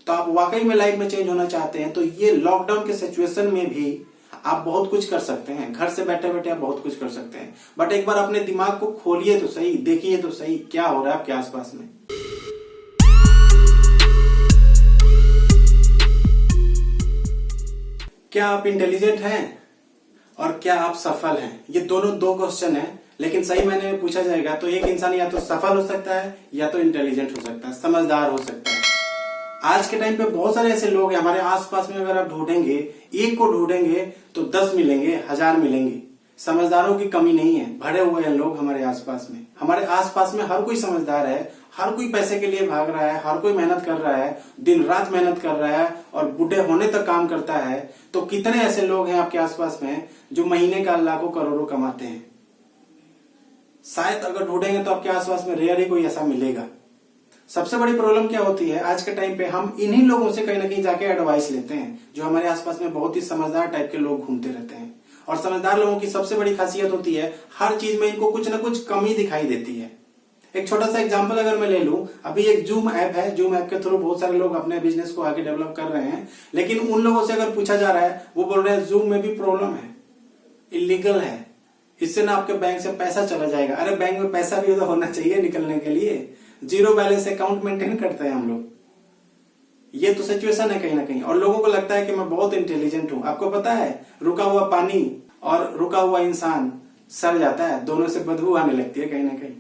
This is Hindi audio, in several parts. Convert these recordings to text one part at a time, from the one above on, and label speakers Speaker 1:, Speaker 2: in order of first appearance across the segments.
Speaker 1: तो आप वाकई में लाइफ में चेंज होना चाहते हैं, तो ये लॉकडाउन के सिचुएशन में भी आप बहुत कुछ कर सकते हैं। घर से बैठे बैठे आप बहुत कुछ कर सकते हैं, बट एक बार अपने दिमाग को खोलिए तो सही, देखिए तो सही क्या हो रहा है आपके आसपास में। क्या आप इंटेलिजेंट हैं और क्या आप सफल हैं? ये दोनों दो क्वेश्चन है, लेकिन सही मायने में पूछा जाएगा तो एक इंसान या तो सफल हो सकता है या तो इंटेलिजेंट हो सकता है, समझदार हो सकता है। आज के टाइम पे बहुत सारे ऐसे लोग हैं हमारे आसपास में, अगर आप ढूंढेंगे, एक को ढूंढेंगे तो 10 मिलेंगे, 1000 मिलेंगे। समझदारों की कमी नहीं है, भरे हुए हैं लोग हमारे आसपास में। हमारे आसपास में हर कोई समझदार है, हर कोई पैसे के लिए भाग रहा है, हर कोई मेहनत कर रहा है, दिन रात मेहनत कर रहा है और बूढ़े होने तक काम करता है। तो कितने ऐसे लोग हैं आपके आसपास में जो महीने का लाखों करोड़ों कमाते हैं? शायद अगर ढूंढेंगे तो आपके आसपास में रेयर ही कोई ऐसा मिलेगा। सबसे बड़ी प्रॉब्लम क्या होती है आज के टाइम पे, हम इन्हीं लोगों से कहीं ना कहीं जाके एडवाइस लेते हैं, जो हमारे आसपास में बहुत ही समझदार टाइप के लोग घूमते रहते हैं। और समझदार लोगों की सबसे बड़ी खासियत होती है हर चीज में इनको कुछ ना कुछ कमी दिखाई देती है। एक छोटा सा एग्जांपल अगर मैं ले लूं, अभी एक जूम ऐप है, जूम ऐप के थ्रू बहुत सारे लोग अपने बिजनेस को आगे डेवलप कर रहे हैं, लेकिन उन लोगों से अगर पूछा जा रहा है, वो बोल रहे हैं जूम में भी प्रॉब्लम है, इलीगल है, इससे ना आपके बैंक से पैसा चला जाएगा। अरे बैंक में पैसा भी तो होना चाहिए निकलने के लिए, जीरो बैलेंस अकाउंट मेंटेन करते हैं हम लोग। ये तो सिचुएशन है कहीं ना कहीं। और लोगों को लगता है कि मैं बहुत इंटेलिजेंट हूं। आपको पता है रुका हुआ पानी और रुका हुआ इंसान सड़ जाता है, दोनों से बदबू आने लगती है कहीं ना कहीं।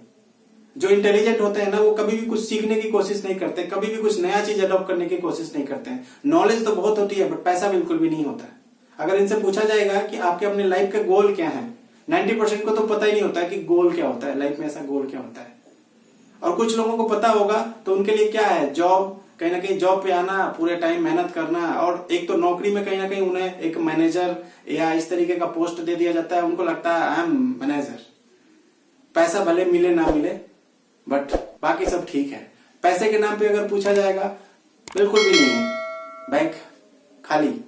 Speaker 1: जो इंटेलिजेंट होते हैं ना, वो कभी भी कुछ सीखने की कोशिश नहीं करते, कभी भी कुछ नया चीज अडॉप्ट करने की कोशिश नहीं करते हैं। नॉलेज तो बहुत होती है बट पैसा बिल्कुल भी नहीं होता। अगर इनसे पूछा जाएगा कि आपके अपने लाइफ के गोल क्या है, 90% को तो पता ही नहीं होता है कि गोल क्या होता है, लाइफ में ऐसा गोल क्या होता है। और कुछ लोगों को पता होगा तो उनके लिए क्या है, जॉब, कहीं ना कहीं जॉब पे आना, पूरे टाइम मेहनत करना। और एक तो नौकरी में कहीं ना कहीं उन्हें एक मैनेजर या इस तरीके का पोस्ट दे दिया जाता है, उनको लगता है आई एम मैनेजर। पैसा भले मिले ना मिले बट बाकी सब ठीक है। पैसे के नाम पे अगर पूछा जाएगा बिल्कुल भी नहीं है, बैंक खाली।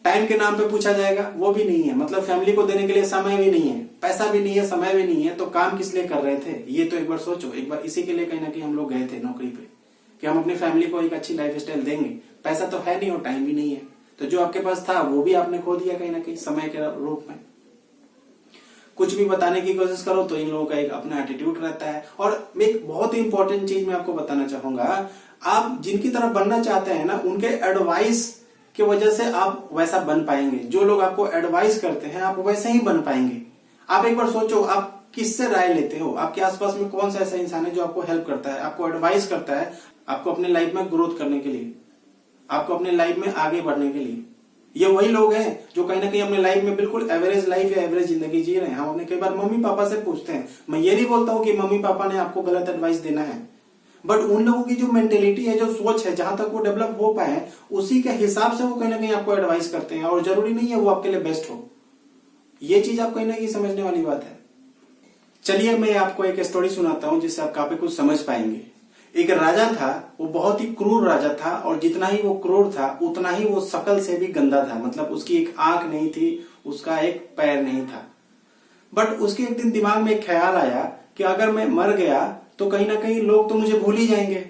Speaker 1: टाइम के नाम पे पूछा जाएगा वो भी नहीं है, मतलब फैमिली को देने के लिए समय भी नहीं है, पैसा भी नहीं है, समय भी नहीं है, तो काम किस लिए कर रहे थे? ये तो एक बार सोचो। एक बार इसी के लिए कहीं ना कहीं हम लोग गए थे नौकरी पे कि हम अपनी फैमिली को एक अच्छी लाइफ स्टाइल देंगे। पैसा तो है नहीं और टाइम भी नहीं है, तो जो आपके पास था वो भी आपने खो दिया कहीं ना कहीं समय के रूप में। कुछ भी बताने की कोशिश करो तो इन लोगों का एक अपना एटीट्यूड रहता है। और एक बहुत ही इंपॉर्टेंट चीज मैं आपको बताना चाहूंगा, आप जिनकी तरफ बनना चाहते हैं ना, उनके एडवाइस की वजह से आप वैसा बन पाएंगे। जो लोग आपको एडवाइस करते हैं आप वैसे ही बन पाएंगे। आप एक बार सोचो, आप किससे राय लेते हो? आपके आसपास में कौन सा ऐसा इंसान है जो आपको हेल्प करता है, आपको एडवाइस करता है, आपको अपने लाइफ में ग्रोथ करने के लिए, आपको अपने लाइफ में आगे बढ़ने के लिए? ये वही लोग हैं जो कहीं ना कहीं अपने लाइफ में बिल्कुल एवरेज लाइफ या एवरेज जिंदगी जी रहे हैं। हम अपने कई बार मम्मी पापा से पूछते हैं, मैं ये नहीं बोलता हूँ कि मम्मी पापा ने आपको गलत एडवाइस देना है, बट उन लोगों की जो मेंटेलिटी है, जो सोच है, जहां तक वो डेवलप हो पाए उसी के हिसाब से वो कहीं ना कहीं आपको एडवाइस करते हैं। और जरूरी नहीं है वो आपके लिए बेस्ट हो। ये चीज आप कहीं ना कहीं समझने वाली बात है। चलिए मैं आपको एक स्टोरी सुनाता हूं जिससे आप काफी कुछ समझ पाएंगे। एक राजा था, वो बहुत ही क्रूर राजा था, और जितना ही वो क्रूर था उतना ही वो शकल से भी गंदा था। मतलब उसकी एक आंख नहीं थी, उसका एक पैर नहीं था। बट उसके एक दिन दिमाग में एक ख्याल आया कि अगर मैं मर गया तो कहीं ना कहीं लोग तो मुझे भूल ही जाएंगे,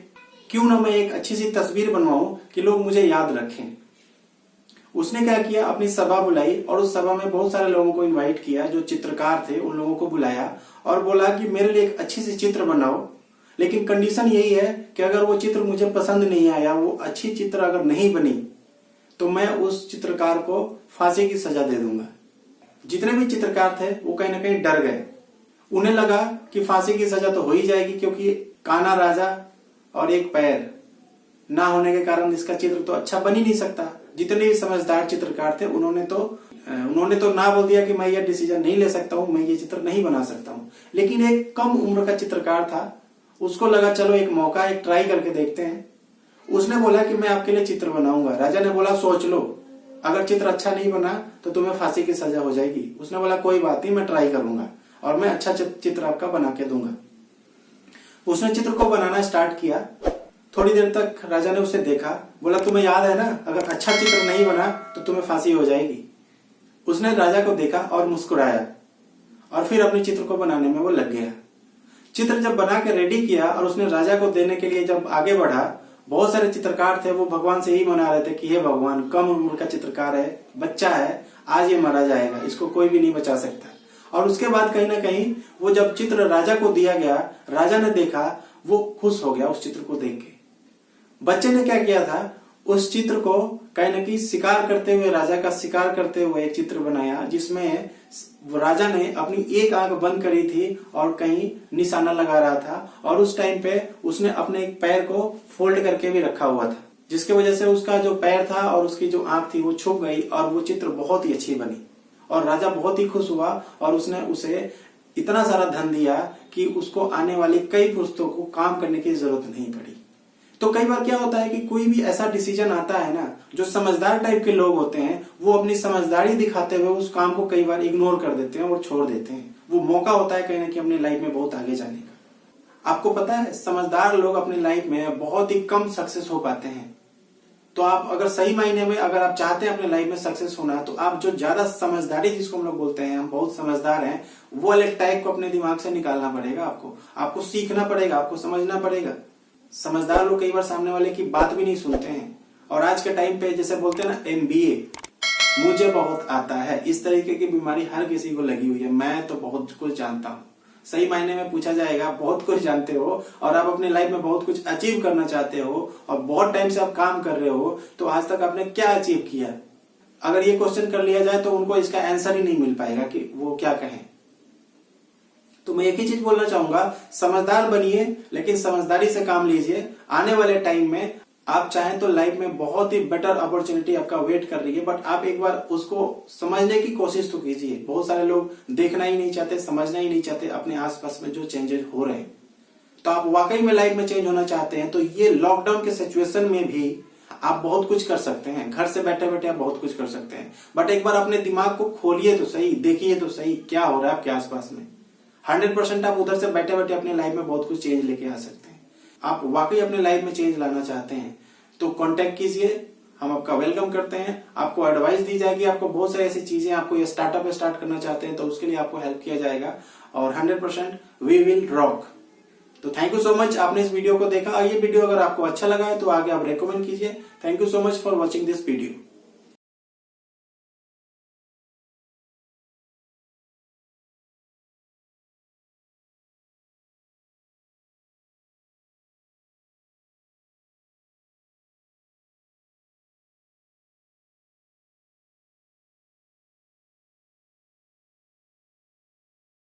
Speaker 1: क्यों ना मैं एक अच्छी सी तस्वीर बनवाऊं कि लोग मुझे याद रखें। उसने क्या किया, अपनी सभा बुलाई और उस सभा में बहुत सारे लोगों को इनवाइट किया, जो चित्रकार थे उन लोगों को बुलाया और बोला कि मेरे लिए एक अच्छी सी चित्र बनाओ, लेकिन कंडीशन यही है कि अगर वो चित्र मुझे पसंद नहीं आया, वो अच्छी चित्र अगर नहीं बनी, तो मैं उस चित्रकार को फांसी की सजा दे दूंगा। जितने भी चित्रकार थे वो कहीं ना कहीं डर गए। उन्हें लगा कि फांसी की सजा तो हो ही जाएगी, क्योंकि काना राजा और एक पैर ना होने के कारण इसका चित्र तो अच्छा बन ही नहीं सकता। जितने भी समझदार चित्रकार थे उन्होंने तो ना बोल दिया कि मैं ये डिसीजन नहीं ले सकता हूं, मैं ये चित्र नहीं बना सकता हूं। लेकिन एक कम उम्र का चित्रकार था, उसको लगा चलो एक मौका, एक ट्राई करके देखते हैं। उसने बोला कि मैं आपके लिए चित्र बनाऊंगा। राजा ने बोला सोच लो, अगर चित्र अच्छा नहीं बना तो तुम्हें फांसी की सजा हो जाएगी। उसने बोला कोई बात नहीं, मैं ट्राई करूंगा और मैं अच्छा चित्र आपका बना के दूंगा। उसने चित्र को बनाना स्टार्ट किया। थोड़ी देर तक राजा ने उसे देखा, बोला तुम्हें याद है ना, अगर अच्छा चित्र नहीं बना तो तुम्हें फांसी हो जाएगी। उसने राजा को देखा और मुस्कुराया और फिर अपने चित्र को बनाने में वो लग गया। चित्र जब बना के रेडी किया और उसने राजा को देने के लिए जब आगे बढ़ा, बहुत सारे चित्रकार थे, वो भगवान से ही मना रहे थे कि हे भगवान, कम उम्र का चित्रकार है, बच्चा है, आज ये मारा जाएगा, इसको कोई भी नहीं बचा सकता। और उसके बाद कहीं ना कहीं वो जब चित्र राजा को दिया गया, राजा ने देखा, वो खुश हो गया उस चित्र को देख के। बच्चे ने क्या किया था, उस चित्र को कहीं ना कहीं शिकार करते हुए, राजा का शिकार करते हुए एक चित्र बनाया, जिसमें राजा ने अपनी एक आंख बंद करी थी और कहीं निशाना लगा रहा था, और उस टाइम पे उसने अपने एक पैर को फोल्ड करके भी रखा हुआ था, जिसकी वजह से उसका जो पैर था और उसकी जो आंख थी वो छुप गई और वो चित्र बहुत ही अच्छी बनी। और राजा बहुत ही खुश हुआ और उसने उसे इतना सारा धन दिया कि उसको आने वाली कई पुस्तकों को काम करने की जरूरत नहीं पड़ी। तो कई बार क्या होता है कि कोई भी ऐसा डिसीजन आता है ना, जो समझदार टाइप के लोग होते हैं, वो अपनी समझदारी दिखाते हुए उस काम को कई बार इग्नोर कर देते हैं और छोड़ देते हैं। वो मौका होता है कहीं ना कहीं अपनी लाइफ में बहुत आगे जाने का। आपको पता है, समझदार लोग अपनी लाइफ में बहुत ही कम सक्सेस हो पाते हैं। तो आप अगर सही मायने में अगर आप चाहते हैं अपने लाइफ में सक्सेस होना, तो आप जो ज्यादा समझदारी, जिसको हम लोग बोलते हैं हम बहुत समझदार हैं, वो वाले टाइप को अपने दिमाग से निकालना पड़ेगा। आपको सीखना पड़ेगा, आपको समझना पड़ेगा। समझदार लोग कई बार सामने वाले की बात भी नहीं सुनते हैं। और आज के टाइम पे जैसे बोलते हैं ना, MBA, मुझे बहुत आता है, इस तरीके की बीमारी हर किसी को लगी हुई है। मैं तो बहुत कुछ जानता हूँ। सही मायने में पूछा जाएगा, बहुत कुछ जानते हो और आप अपने लाइफ में बहुत कुछ अचीव करना चाहते हो और बहुत टाइम से आप काम कर रहे हो, तो आज तक आपने क्या अचीव किया? अगर ये क्वेश्चन कर लिया जाए तो उनको इसका आंसर ही नहीं मिल पाएगा कि वो क्या कहें। तो मैं एक ही चीज बोलना चाहूंगा, समझदार बनिए, लेकिन समझदारी से काम लीजिए। आने वाले टाइम में आप चाहें तो लाइफ में बहुत ही बेटर अपॉर्चुनिटी आपका वेट कर रही है, बट आप एक बार उसको समझने की कोशिश तो कीजिए। बहुत सारे लोग देखना ही नहीं चाहते, समझना ही नहीं चाहते अपने आसपास में जो चेंजेस हो रहे हैं। तो आप वाकई में लाइफ में चेंज होना चाहते हैं, तो ये लॉकडाउन के सिचुएशन में भी आप बहुत कुछ कर सकते हैं। घर से बैठे बैठे आप बहुत कुछ कर सकते हैं, बट एक बार अपने दिमाग को खोलिए तो सही, देखिए तो सही क्या हो रहा है आपके आसपास में। 100% आप उधर से बैठे बैठे अपने लाइफ में बहुत कुछ चेंज लेके आ सकते हैं। आप वाकई अपने लाइफ में चेंज लाना चाहते हैं तो कांटेक्ट कीजिए, हम आपका वेलकम करते हैं। आपको एडवाइस दी जाएगी, आपको बहुत सारी ऐसी चीजें, आपको ये स्टार्टअप स्टार्ट करना चाहते हैं तो उसके लिए आपको हेल्प किया जाएगा और 100% वी विल रॉक। तो थैंक यू सो मच, आपने इस वीडियो को देखा। ये वीडियो अगर आपको अच्छा लगा है तो आगे आप रेकमेंड कीजिए। Thank you so much for watching this video.